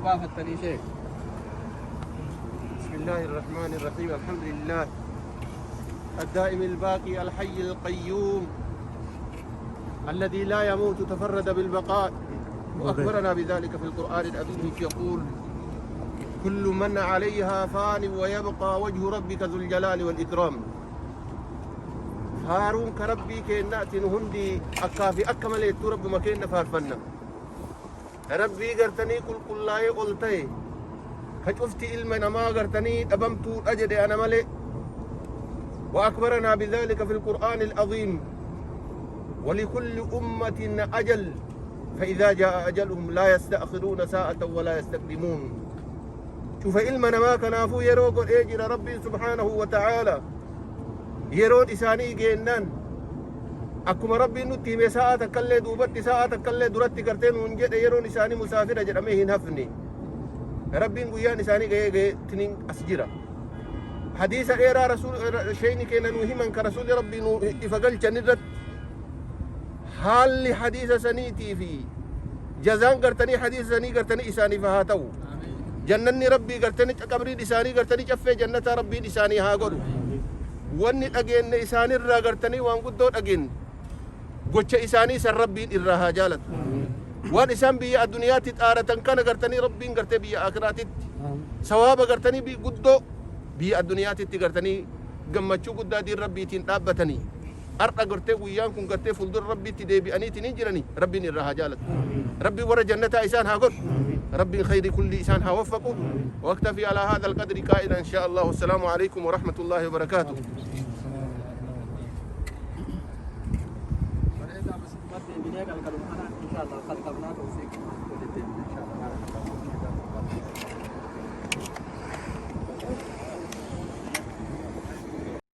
بافة شيخ. بسم الله الرحمن الرحيم. الحمد لله الدائم الباقي الحي القيوم الذي لا يموت تفرد بالبقاء، وأخبرنا بذلك في القرآن العظيم يقول: كل من عليها فان ويبقى وجه ربك ذو الجلال والإكرام. هارون كربي كينات هندي أكافي أكمل رب مكين فارفنا ربي قرتني كل لا قلتي كشفتي إلمنا ما قرتني أبمت أجد أنا ملئ. وأخبرنا بذلك في القرآن العظيم: ولكل أمة أجل فإذا جاء أجلهم لا يستأخرون ساعة ولا يستقدمون. شوف علمنا ما كنافو يروق إجر ربي سبحانه وتعالى يرون إساني جينان أكما ربي نتي مساعة كالي دوبت ساعة كالي درت كرتين ونجد يرون إساني مسافر جرميه نفني ربي نقيان إساني جي تنين أسجرة. حديث إيرا رسول شيني كينا نوهما كرسول ربي إفقل جندت حال حديث سنيتي في جزان قرتني حديث سني قرتني إساني فهاتو جنني ربي قرتني قبري إساني قرتني جفة جنة ربي إساني هاقرو واني أجين إساني الرا قرتني وان قدون أجين قوش إساني سر ربي إرها جالت وان إسان بي الدنيا تتآرة كان قرتني ربي قرتي بي آخرات سواب قرتني بي قدو بي الدنيا تتقرتني قمتشو قدا دي ربي تنطابتني أرقى قرتي ويان كن قرتي فلدر ربي تدي بأني تنجرني ربي نرها جالت ربي ورا جنة إسان هاقر ربي خير كل إسان هوفقه. واكتفي على هذا القدر كائنا إن شاء الله. والسلام عليكم ورحمة الله وبركاته. إن شاء الله